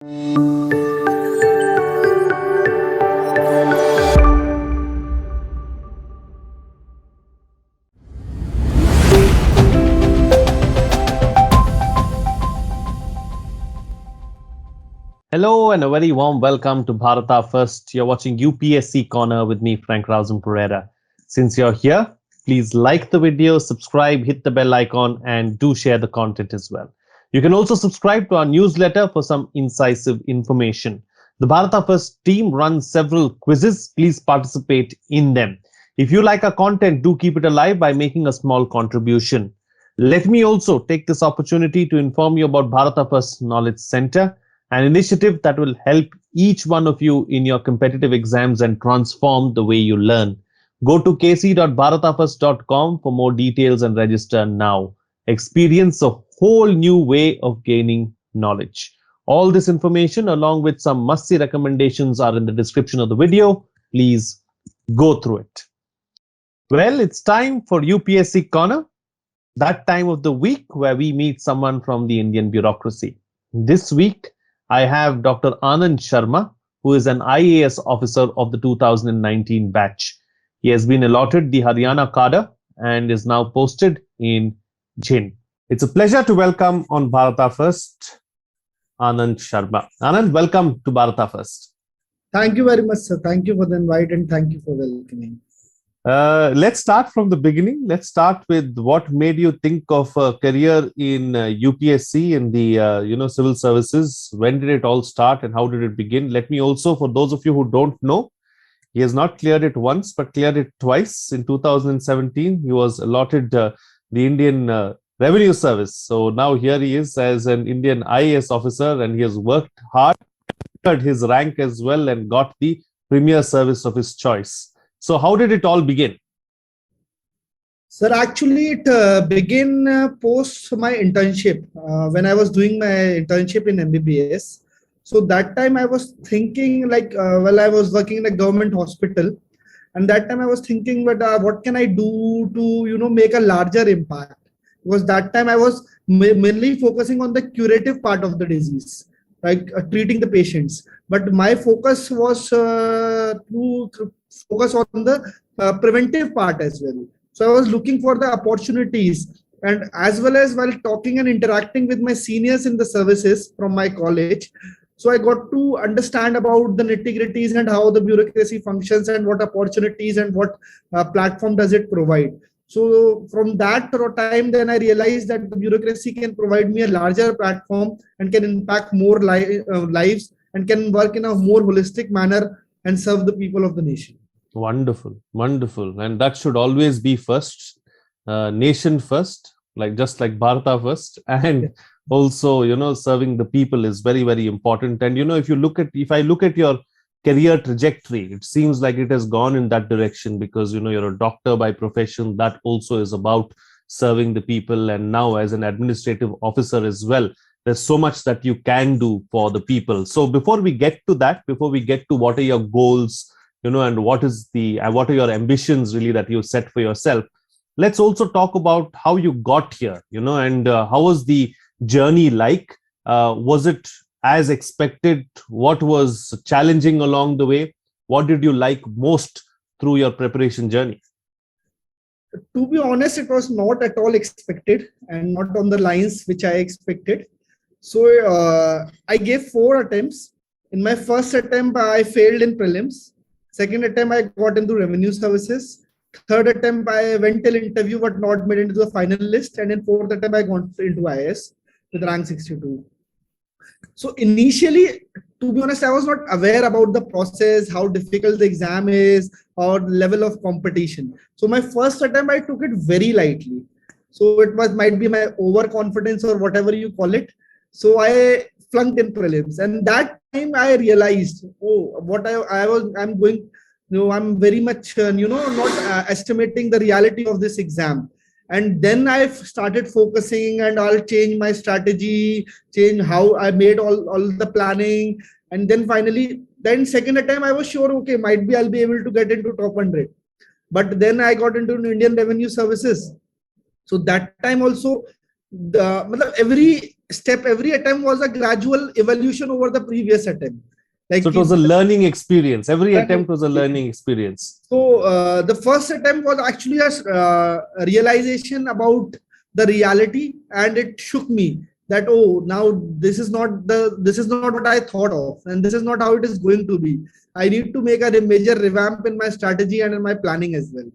Hello and a very warm welcome to Bharata First. You're watching UPSC Corner with me, frankrausanpereira. Since you're here, please like the video, subscribe, hit the bell icon, and do share the content as well. You can also subscribe to our newsletter for some incisive information. The Bharata First team runs several quizzes. Please participate in them. If you like our content, do keep it alive by making a small contribution. Let me also take this opportunity to inform you about Bharata First Knowledge Center, an initiative that will help each one of you in your competitive exams and transform the way you learn. Go to kc.bharatafirst.com for more details and register now. Experience a whole new way of gaining knowledge. All this information, along with some must-see recommendations, are in the description of the video. Please go through it. Well, it's time for UPSC Corner, that time of the week where we meet someone from the Indian bureaucracy. This week, I have Dr. Anand Sharma, who is an IAS officer of the 2019 batch. He has been allotted the Haryana cadre and is now posted in Jind. It's a pleasure to welcome on Bharata First, Anand Sharma. Anand, welcome to Bharata First. Thank you very much, sir. Thank you for the invite and thank you for welcoming. Let's start from the beginning. Let's start with what made you think of a career in UPSC in the civil services. When did it all start and how did it begin? Let me also, for those of you who don't know, he has not cleared it once but cleared it twice. In 2017, he was allotted the Indian Revenue Service. So now here he is as an Indian IAS officer, and he has worked hard, his rank as well, and got the premier service of his choice. So how did it all begin? Sir, actually it began post my internship. When I was doing my internship in MBBS. So that time I was thinking I was working in a government hospital. And that time I was thinking, but what can I do to, make a larger impact? Because that time I was mainly focusing on the curative part of the disease, like treating the patients. But my focus was to focus on the preventive part as well. So I was looking for the opportunities, and as well as while talking and interacting with my seniors in the services from my college. So I got to understand about the nitty-gritties and how the bureaucracy functions and what opportunities and what platform does it provide. So from that time, then I realized that the bureaucracy can provide me a larger platform and can impact more lives and can work in a more holistic manner and serve the people of the nation. Wonderful, wonderful. And that should always be first, nation first, just like Bharata First. And also, serving the people is very, very important. And, if I look at your career trajectory, it seems like it has gone in that direction because, you're a doctor by profession. That also is about serving the people. And now as an administrative officer as well, there's so much that you can do for the people. So before we get to that, before we get to what are your goals, and what are your ambitions really that you set for yourself, let's also talk about how you got here, and how was the journey like? Was it as expected? What was challenging along the way? What did you like most through your preparation journey? To be honest, it was not at all expected and not on the lines which I expected. So I gave 4 attempts. In my first attempt, I failed in prelims. Second attempt, I got into revenue services. Third attempt, I went till interview but not made into the final list. And in fourth attempt, I got into IAS with rank 62. So initially, to be honest, I was not aware about the process, how difficult the exam is, or level of competition. So my first attempt, I took it very lightly. So it might be my overconfidence or whatever you call it. So I flunked in prelims, and that time I realized, I'm very much, not estimating the reality of this exam. And then I started focusing, and I'll change my strategy, change how I made all the planning. And then finally, second attempt, I was sure, okay, might be I'll be able to get into top 100. But then I got into Indian Revenue Services. So that time also, every every attempt was a gradual evolution over the previous attempt. Like, so it was a learning experience. Every attempt was a learning experience. So the first attempt was actually a realization about the reality, and it shook me that, oh, now this is not what I thought of, and this is not how it is going to be. I need to make a major revamp in my strategy and in my planning as well.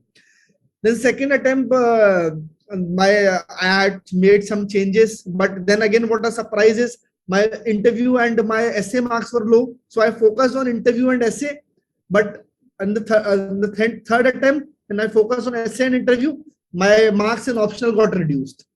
Then second attempt, I had made some changes, but then again, what a surprise is, my interview and my essay marks were low. So I focused on interview and essay, but in the third attempt, and I focused on essay and interview, my marks in optional got reduced.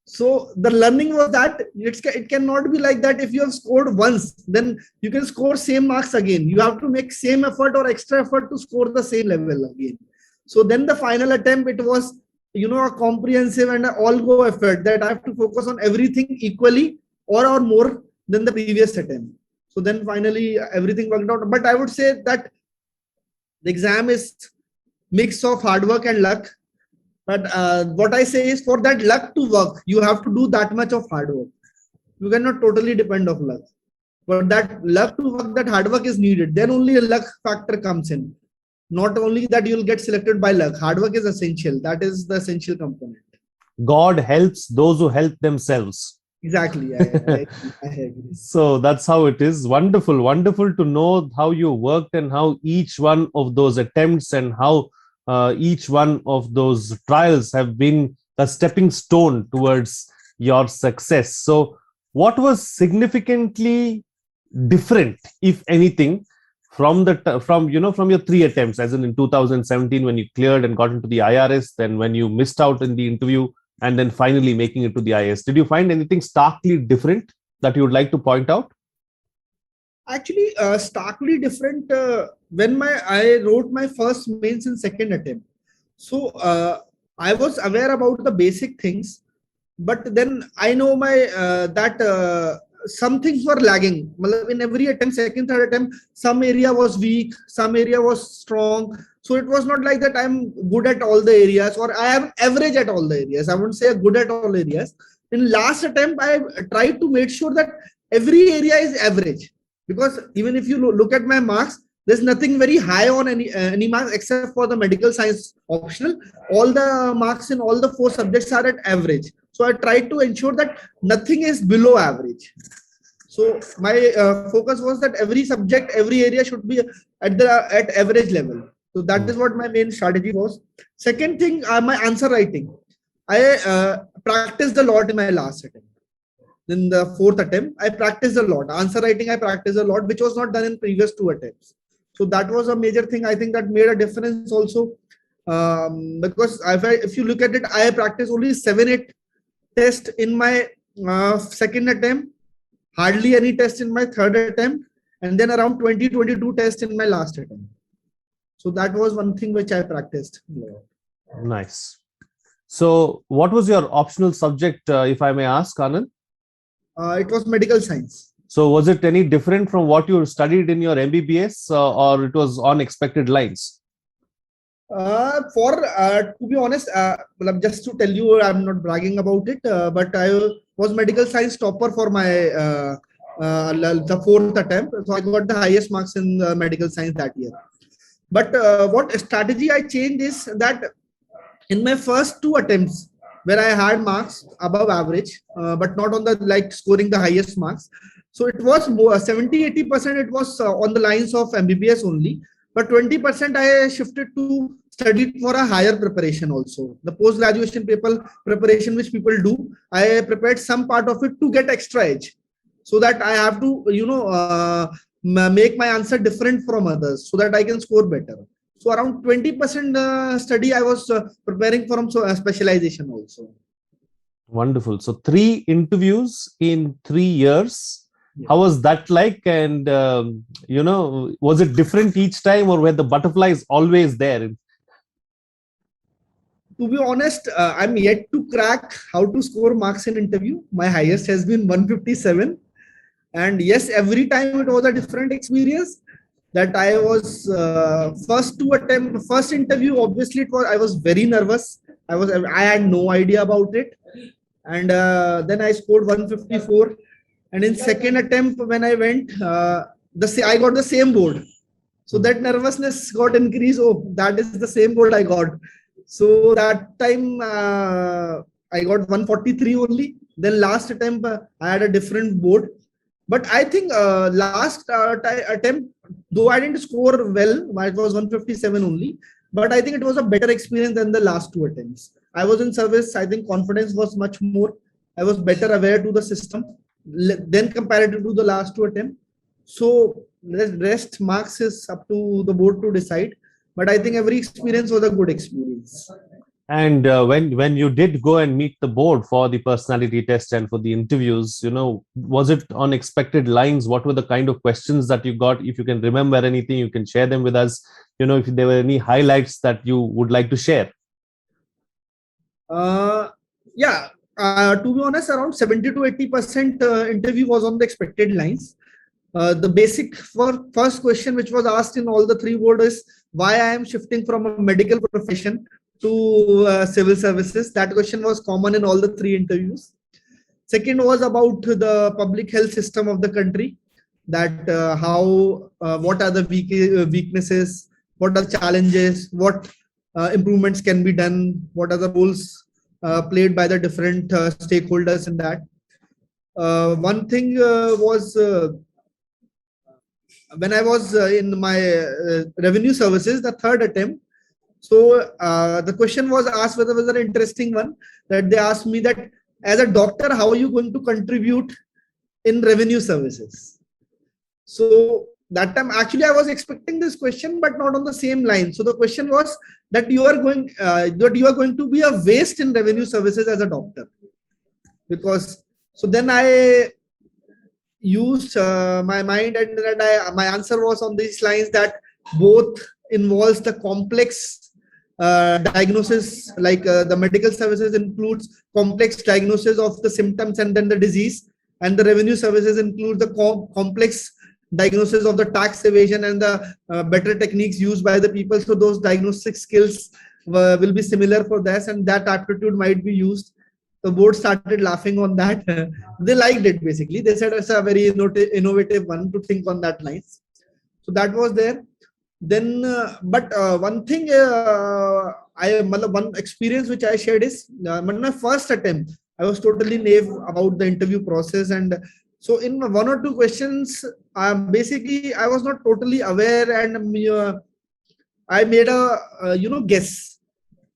So the learning was that it cannot be like that. If you have scored once, then you can score same marks again. You have to make same effort or extra effort to score the same level again. So then the final attempt, it was, a comprehensive and an all-go effort that I have to focus on everything equally or more than the previous attempt. So then finally everything worked out. But I would say that the exam is mix of hard work and luck. But what I say is, for that luck to work, you have to do that much of hard work. You cannot totally depend on luck. But that luck to work, that hard work is needed. Then only a luck factor comes in. Not only that you'll get selected by luck. Hard work is essential. That is the essential component. God helps those who help themselves. Exactly. I agree. So that's how it is. Wonderful. Wonderful to know how you worked and how each one of those attempts and how each one of those trials have been a stepping stone towards your success. So what was significantly different, if anything, from your three attempts, as in 2017 when you cleared and got into the IRS, then when you missed out in the interview, and then finally making it to the IAS? Did you find anything starkly different that you would like to point out? Actually, starkly different when I wrote my first mains in second attempt. So I was aware about the basic things, but then I know that some things were lagging. In every attempt, second, third attempt, some area was weak, some area was strong. So it was not like that I'm good at all the areas or I am average at all the areas. I wouldn't say good at all areas. In last attempt, I tried to make sure that every area is average. Because even if you look at my marks, there's nothing very high on any marks except for the medical science optional. All the marks in all the 4 subjects are at average. So I tried to ensure that nothing is below average. So my focus was that every subject, every area should be at average level. So that is what my main strategy was. Second thing, my answer writing. I practiced a lot in my last attempt. In the fourth attempt, I practiced a lot. Answer writing, I practiced a lot, which was not done in previous 2 attempts. So that was a major thing. I think that made a difference also. Because if you look at it, I practiced only 7-8 tests in my second attempt, hardly any tests in my third attempt, and then around 20-22 tests in my last attempt. So that was one thing which I practiced. Nice. So what was your optional subject, if I may ask, Anand? It was medical science. So was it any different from what you studied in your MBBS or it was on expected lines? To be honest, just to tell you, I'm not bragging about it, but I was medical science topper for my the fourth attempt. So I got the highest marks in medical science that year. But what strategy I changed is that in my first 2 attempts, where I had marks above average, but not on the scoring the highest marks. So it was more 70-80%. It was on the lines of MBBS only, but 20% I shifted to study for a higher preparation also. The post-graduation preparation which people do, I prepared some part of it to get extra edge, so that I have to make my answer different from others, so that I can score better. So around 20% study I was preparing for specialization also. Wonderful. So 3 interviews in 3 years. Yeah. How was that like? And, was it different each time, or were the butterflies always there? To be honest, I'm yet to crack how to score marks in interview. My highest has been 157. And yes, every time it was a different experience. That I was first interview, obviously I was very nervous. I had no idea about it. and then I scored 154. And in second attempt, when I went, I got the same board. So that nervousness got increased. Oh, that is the same board I got. So that time I got 143 only. Then last attempt I had a different board. But I think last attempt, though I didn't score well, it was 157 only. But I think it was a better experience than the last two attempts. I was in service. I think confidence was much more. I was better aware to the system then comparative to the last two attempts. So rest marks is up to the board to decide. But I think every experience was a good experience. And when you did go and meet the board for the personality test and for the interviews, was it on expected lines? What were the kind of questions that you got? If you can remember anything, you can share them with us. If there were any highlights that you would like to share. Yeah. To be honest, around 70 to 80% interview was on the expected lines. The basic first question which was asked in all the three boards is why I am shifting from a medical profession to civil services. That question was common in all the three interviews. Second was about the public health system of the country, that what are the weaknesses, what are the challenges, what improvements can be done, what are the roles played by the different stakeholders in that. One thing was when I was in my revenue services, the third attempt. So the question was asked, whether was an interesting one, that they asked me that as a doctor, how are you going to contribute in revenue services? So that time, actually, I was expecting this question, but not on the same line. So the question was that you are going to be a waste in revenue services as a doctor, because so then I used my mind, and my answer was on these lines, that both involves the complex diagnosis, like the medical services includes complex diagnosis of the symptoms and then the disease, and the revenue services include the complex diagnosis of the tax evasion and the better techniques used by the people. So those diagnostic skills will be similar for this, and that aptitude might be used. The board started laughing on that. They liked it, basically. They said it's a very innovative one to think on that lines. So that was there. Then, but one thing, one experience which I shared is my first attempt, I was totally naive about the interview process. And so in one or two questions, basically, I was not totally aware, and I made a, guess,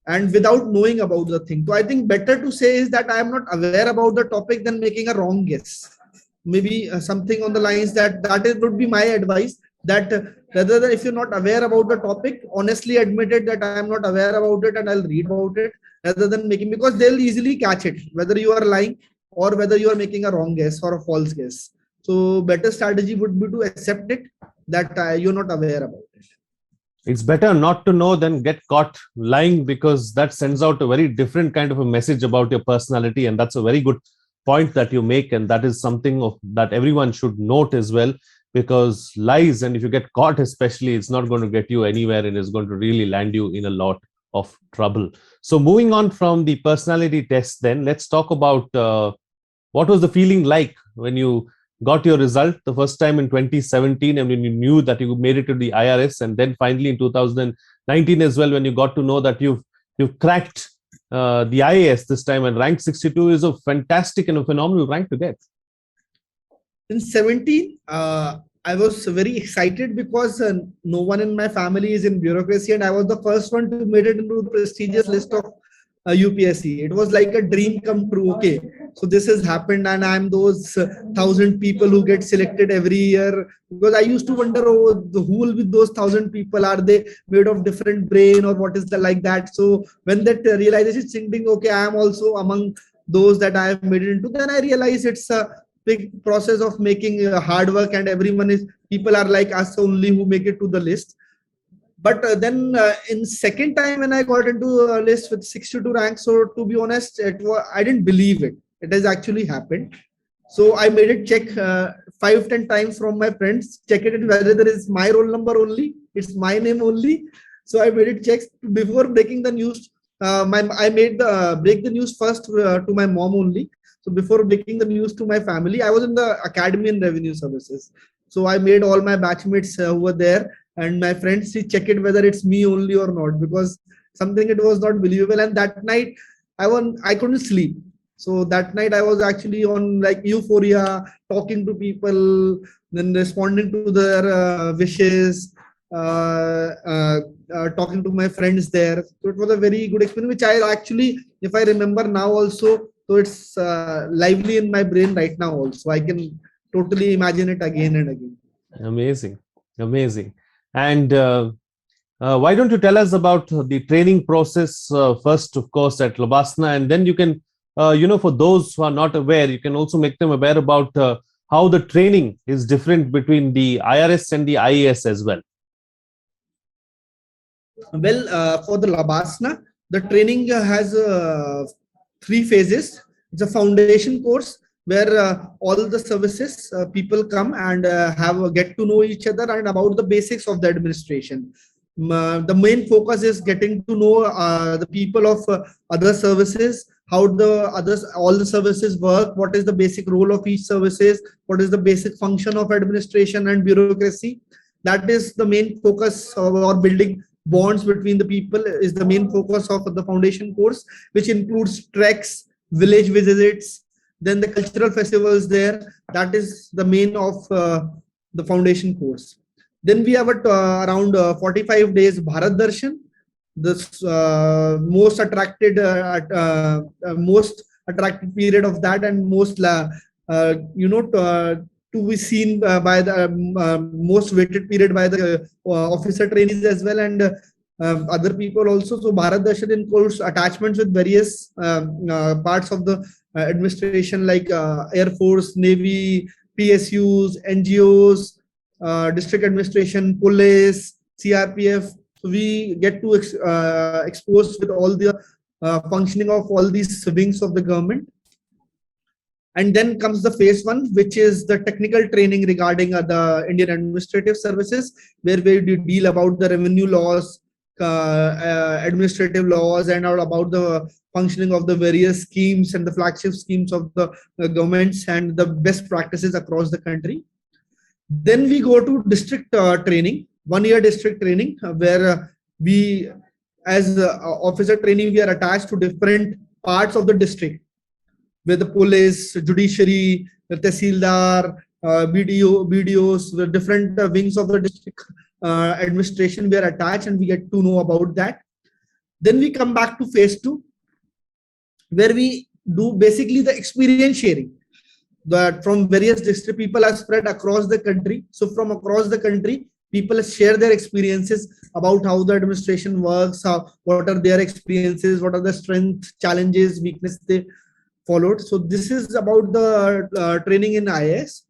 and without knowing about the thing. So I think better to say is that I am not aware about the topic than making a wrong guess. Maybe something on the lines that would be my advice, that rather than, if you're not aware about the topic, honestly admit it that I am not aware about it and I'll read about it, rather than making, because they'll easily catch it, whether you are lying or whether you are making a wrong guess or a false guess. So better strategy would be to accept it, that you're not aware about it. It's better not to know than get caught lying, because that sends out a very different kind of a message about your personality. And that's a very good point that you make. And that is something that everyone should note as well, because lies, and if you get caught especially, it's not going to get you anywhere and is going to really land you in a lot of trouble. So moving on from the personality test, then let's talk about what was the feeling like when you got your result the first time in 2017, and when you knew that you made it to the IRS, and then finally in 2019 as well, when you got to know that you've cracked the IAS this time, and rank 62 is a fantastic and a phenomenal rank to get. In 17, I was very excited because no one in my family is in bureaucracy, and I was the first one to made it into the prestigious list of UPSC. It was like a dream come true. Okay, so this has happened, and I'm those 1,000 people who get selected every year. Because I used to wonder, who will be those 1,000 people? Are they made of different brain, or what is the like that? So when that realization thinking, okay, I am also among those that I have made it into, then I realized it's a big process of making hard work, and people are like us only who make it to the list. But then in second time when I got into a list with 62 ranks, so to be honest, I didn't believe it. It has actually happened. So I made it check 5-10 times from my friends, check it whether there is my roll number only, it's my name only. So I made it check before breaking the news I made the break the news first to my mom only. So before breaking the news to my family, I was in the academy in revenue services. So I made all my batchmates who were there and my friends to check it whether it's me only or not, because something it was not believable. And that night I couldn't sleep. So that night I was actually on like euphoria, talking to people, then responding to their wishes, talking to my friends there. So it was a very good experience, which I actually, if I remember now also, so it's lively in my brain right now also. I can totally imagine it again and again. Amazing, amazing. And why don't you tell us about the training process first, of course, at Labasna, and then you can, for those who are not aware, you can also make them aware about how the training is different between the IRS and the IAS as well. Well, for the Labasna, the training has three phases. It's a foundation course where all the services people come and have get to know each other and about the basics of the administration. The main focus is getting to know the people of other services, how the others all the services work, what is the basic role of each services, what is the basic function of administration and bureaucracy. That is the main focus of our building bonds between the people is the main focus of the foundation course, which includes treks, village visits, then the cultural festivals there. That is the main of the foundation course. Then we have around 45 days Bharat Darshan, the most attractive period of that, and most to be seen by the most weighted period by the officer trainees as well, and other people also. So Bharat Darshan includes attachments with various parts of the administration like Air Force, Navy, PSUs, NGOs, district administration, police, CRPF. So we get to expose with all the functioning of all these wings of the government. And then comes the phase one, which is the technical training regarding the Indian administrative services, where we deal about the revenue laws, administrative laws, and all about the functioning of the various schemes and the flagship schemes of the governments and the best practices across the country. Then we go to district training, 1 year district training, where we, as officer training, we are attached to different parts of the district, where the police, judiciary, the tehsildar, BDOs, the different wings of the district administration, we are attached and we get to know about that. Then we come back to phase two, where we do basically the experience sharing. That from various district people are spread across the country. So from across the country, people share their experiences about how the administration works, what are their experiences, what are the strengths, challenges, weakness they followed. So this is about the training in IAS.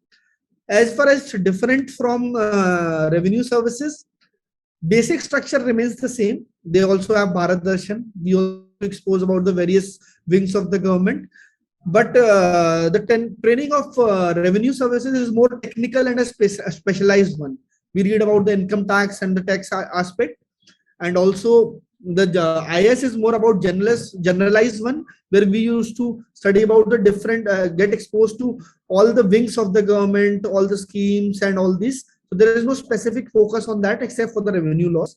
As far as different from revenue services, basic structure remains the same. They also have Bharat Darshan. We also expose about the various wings of the government. But the training of revenue services is more technical and a specialized one. We read about the income tax and the tax aspect, and also the IS is more about generalized one, where we used to study about the different, get exposed to all the wings of the government, all the schemes and all this. So there is no specific focus on that except for the revenue laws.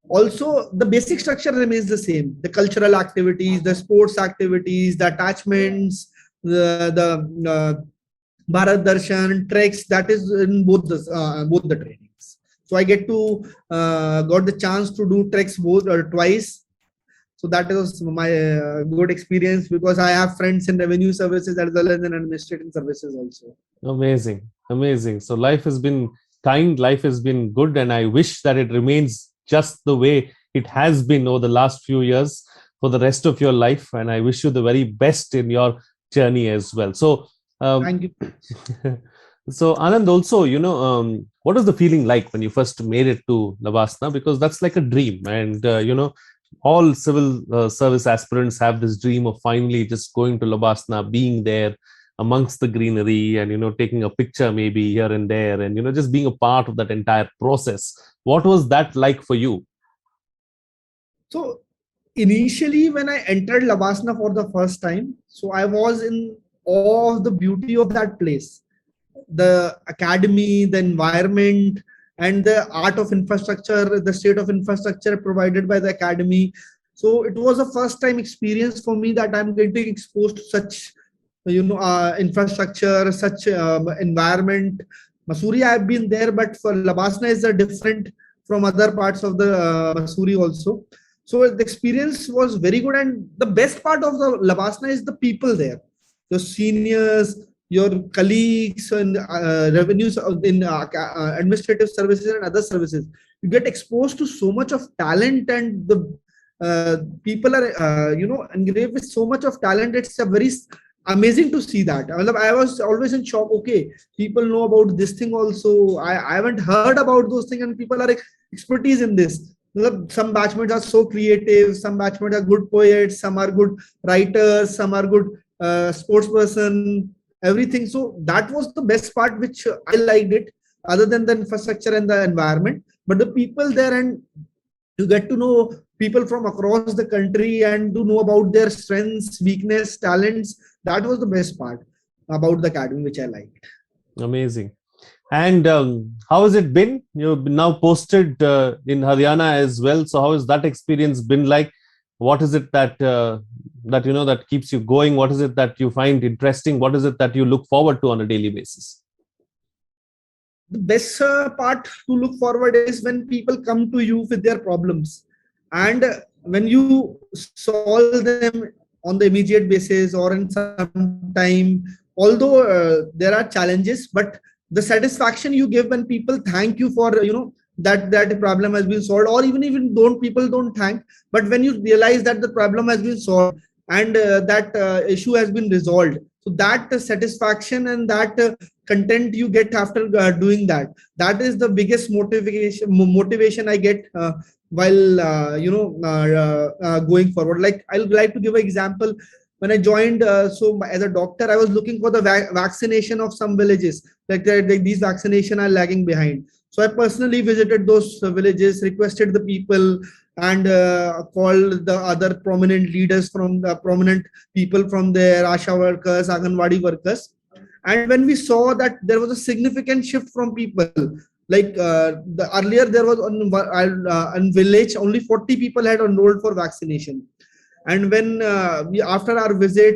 Also, the basic structure remains the same. The cultural activities, the sports activities, the attachments, the Bharat Darshan, treks, that is in both the trainings. So I get to got the chance to do treks both or twice. So that was my good experience, because I have friends in revenue services as well as in administrative services also. Amazing, amazing. So life has been kind, life has been good, and I wish that it remains just the way it has been over the last few years for the rest of your life. And I wish you the very best in your journey as well. So thank you. So Anand, also, what was the feeling like when you first made it to Labasna? Because that's like a dream, and all civil service aspirants have this dream of finally just going to Labasna, being there amongst the greenery, and taking a picture maybe here and there, and just being a part of that entire process. What was that like for you? So Initially, when I entered Labasna for the first time, so I was in awe of the beauty of that place, the academy, the environment, and the art of infrastructure, the state of infrastructure provided by the academy. So it was a first time experience for me that I'm getting exposed to such, infrastructure, such environment. Masuri, I've been there, but for Labasna is a different from other parts of the Masuri also. So the experience was very good, and the best part of the Labasna is the people there, the seniors, your colleagues and revenues in administrative services and other services. You get exposed to so much of talent, and the people are engraved with so much of talent. It's a very amazing to see that. I was always in shock. Okay, people know about this thing also. I haven't heard about those things, and people are expertise in this. Some batchmates are so creative, some batchmates are good poets, some are good writers, some are good sports person, everything. So that was the best part, which I liked it, other than the infrastructure and the environment, but the people there, and you get to know people from across the country and to know about their strengths, weakness, talents. That was the best part about the academy, which I liked. Amazing. And how has it been? You've now posted in Haryana as well. So how has that experience been like? What is it that that keeps you going? What is it that you find interesting? What is it that you look forward to on a daily basis? The best part to look forward is when people come to you with their problems, and when you solve them on the immediate basis or in some time. Although there are challenges, but the satisfaction you give when people thank you for that problem has been solved, or even don't people don't thank, but when you realize that the problem has been solved and that issue has been resolved, so that satisfaction and that content you get after doing that, that is the biggest motivation I get while going forward. Like, I'll like to give an example. When I joined, so as a doctor, I was looking for the vaccination of some villages, like these vaccination are lagging behind. So I personally visited those villages, requested the people, and called the other prominent leaders from the prominent people from there, Asha workers, Anganwadi workers. And when we saw that there was a significant shift from people, like the earlier there was on village only 40 people had enrolled for vaccination, and when we after our visit,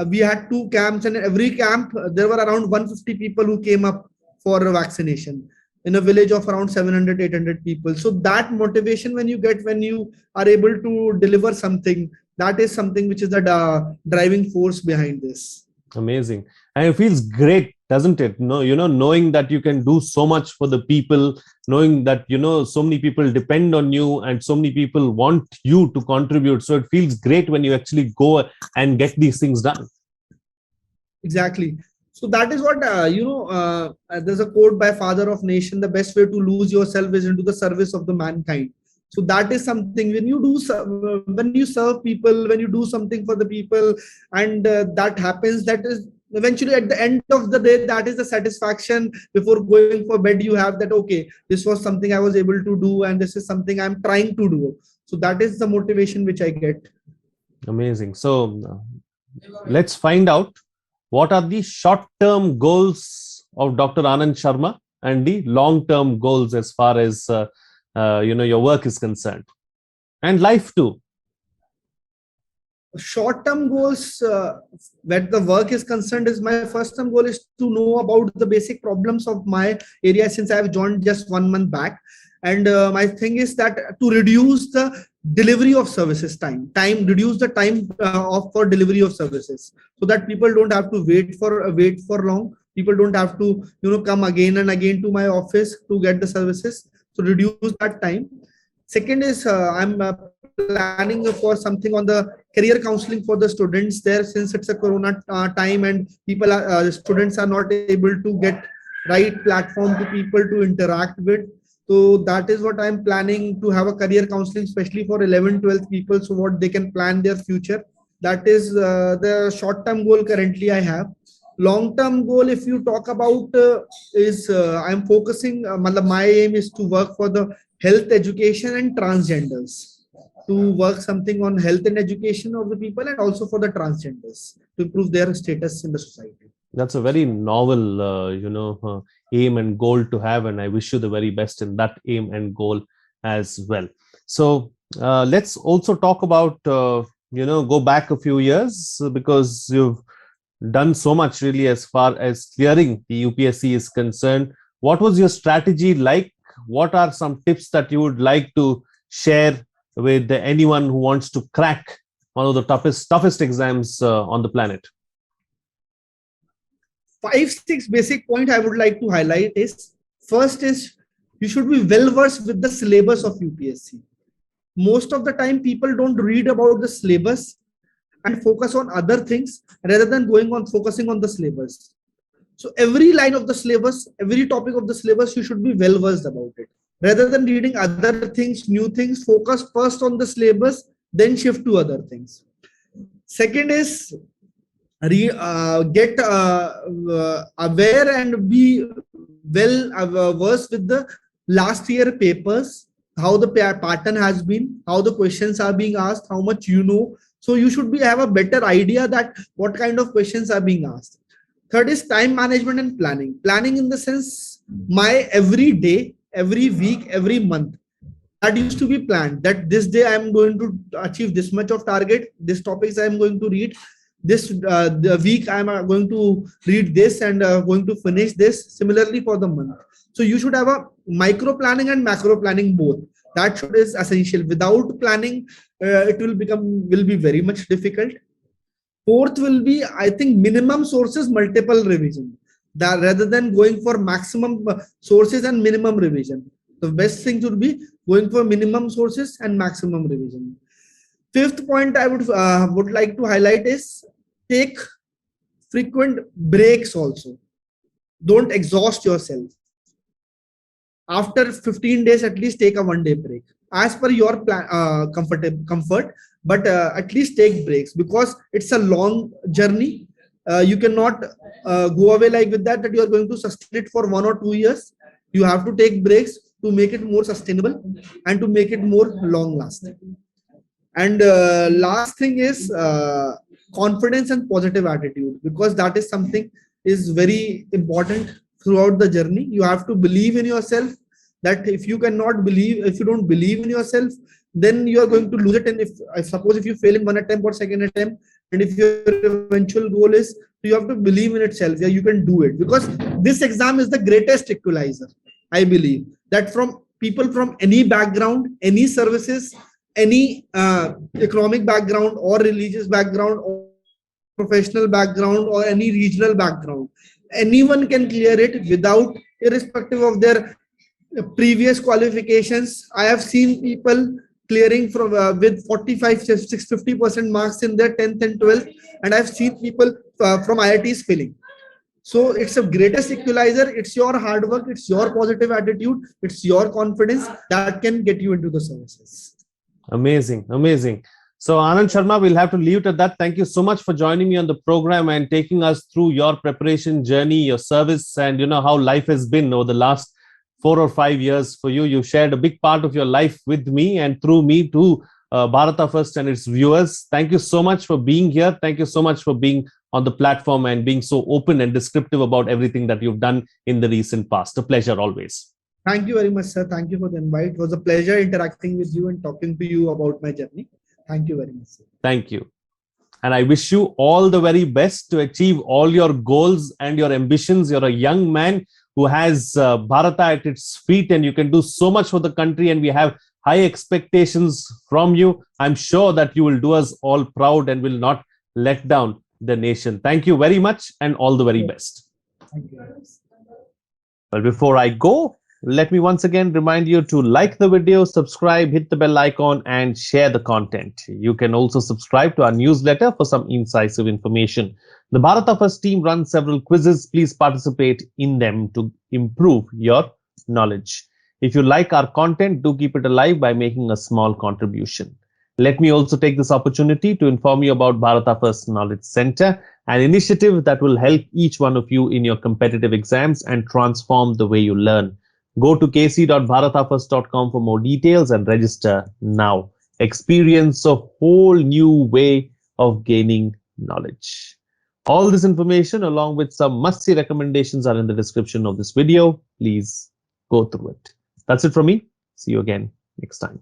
we had two camps, and in every camp there were around 150 people who came up for vaccination in a village of around 700 800 people. So that motivation when you get, when you are able to deliver something, that is something which is the driving force behind this. Amazing. And it feels great, doesn't it? No, knowing that you can do so much for the people, knowing that, so many people depend on you and so many people want you to contribute. So it feels great when you actually go and get these things done. Exactly. So that is what, there's a quote by Father of Nation: the best way to lose yourself is into the service of the mankind. So that is something, when you do, when you serve people, when you do something for the people, and that happens, that is eventually at the end of the day, that is the satisfaction. Before going for bed, you have that, okay, this was something I was able to do, and this is something I'm trying to do. So that is the motivation which I get. Amazing. So let's find out what are the short-term goals of Dr. Anand Sharma and the long-term goals as far as your work is concerned, and life too. Short-term goals, where the work is concerned, is my first term goal is to know about the basic problems of my area, since I have joined just 1 month back. And my thing is that to reduce the delivery of services reduce the time for delivery of services, so that people don't have to wait for long. People don't have to come again and again to my office to get the services. So reduce that time. Second is I'm planning for something on the career counseling for the students there, since it's a corona time and people are students are not able to get right platform to people to interact with. So that is what I'm planning, to have a career counseling, especially for 11 12th people, so what they can plan their future. That is the short term goal currently I have. Long term goal, if you talk about, is I'm focusing, my aim is to work for the health education and transgenders. to work something on health and education of the people, and also for the transgenders to improve their status in the society. That's a very novel, aim and goal to have, and I wish you the very best in that aim and goal as well. So let's also talk about, go back a few years, because you've done so much really as far as clearing the UPSC is concerned. What was your strategy like? What are some tips that you would like to share with anyone who wants to crack one of the toughest exams on the planet? 5-6 basic point I would like to highlight is, first is you should be well versed with the syllabus of UPSC. Most of the time people don't read about the syllabus and focus on other things rather than focusing on the syllabus. So every line of the syllabus, every topic of the syllabus, you should be well versed about it. Rather than reading other things, new things, focus first on the syllabus, then shift to other things. Second is get aware and be well versed with the last year papers, how the pattern has been, how the questions are being asked, how much you know. So you should have a better idea that what kind of questions are being asked. Third is time management and planning. Planning in the sense, my every day, every week, every month, that used to be planned, that this day I am going to achieve this much of target, this topics I am going to read, this the week I am going to read this and going to finish this. Similarly for the month. So you should have a micro planning and macro planning both. That is essential. Without planning, it will be very much difficult. Fourth will be, I think, minimum sources, multiple revision. That rather than going for maximum sources and minimum revision, the best thing would be going for minimum sources and maximum revision. Fifth point I would like to highlight is take frequent breaks also. Don't exhaust yourself. After 15 days, at least take a 1-day break as per your comfort, but at least take breaks, because it's a long journey. You cannot go away like with that you are going to sustain it for 1 or 2 years. You have to take breaks to make it more sustainable and to make it more long lasting. And last thing is confidence and positive attitude, because that is something is very important throughout the journey. You have to believe in yourself, that if you don't believe in yourself, then you are going to lose it. And if you fail in one attempt or second attempt, and if your eventual goal is, you have to believe in itself, yeah, you can do it, because this exam is the greatest equalizer. I believe that from people from any background, any services, any economic background or religious background or professional background or any regional background, anyone can clear it without, irrespective of their previous qualifications. I have seen people clearing from with 50% marks in their 10th and 12th, and I've seen people from IITs failing. So it's the greatest equalizer. It's your hard work, it's your positive attitude, it's your confidence that can get you into the services. Amazing. So Anand Sharma, we'll have to leave it at that. Thank you so much for joining me on the program and taking us through your preparation journey, your service, and how life has been over the last 4 or 5 years for you. You shared a big part of your life with me and through me to Bharata First and its viewers. Thank you so much for being here. Thank you so much for being on the platform and being so open and descriptive about everything that you've done in the recent past. A pleasure always. Thank you very much, sir. Thank you for the invite. It was a pleasure interacting with you and talking to you about my journey. Thank you very much, sir. Thank you. And I wish you all the very best to achieve all your goals and your ambitions. You're a young man who has Bharata at its feet, and you can do so much for the country, and we have high expectations from you. I'm sure that you will do us all proud and will not let down the nation. Thank you very much and all the very best. Thank you. Well, before I go, let me once again remind you to like the video, subscribe, hit the bell icon, and share the content. You can also subscribe to our newsletter for some incisive information. The Bharata First team runs several quizzes. Please participate in them to improve your knowledge. If you like our content, do keep it alive by making a small contribution. Let me also take this opportunity to inform you about Bharata First Knowledge Center, an initiative that will help each one of you in your competitive exams and transform the way you learn. Go to kc.bharatafirst.com for more details and register now. experience a whole new way of gaining knowledge. All this information along with some must-see recommendations are in the description of this video. Please go through it. That's it from me. See you again next time.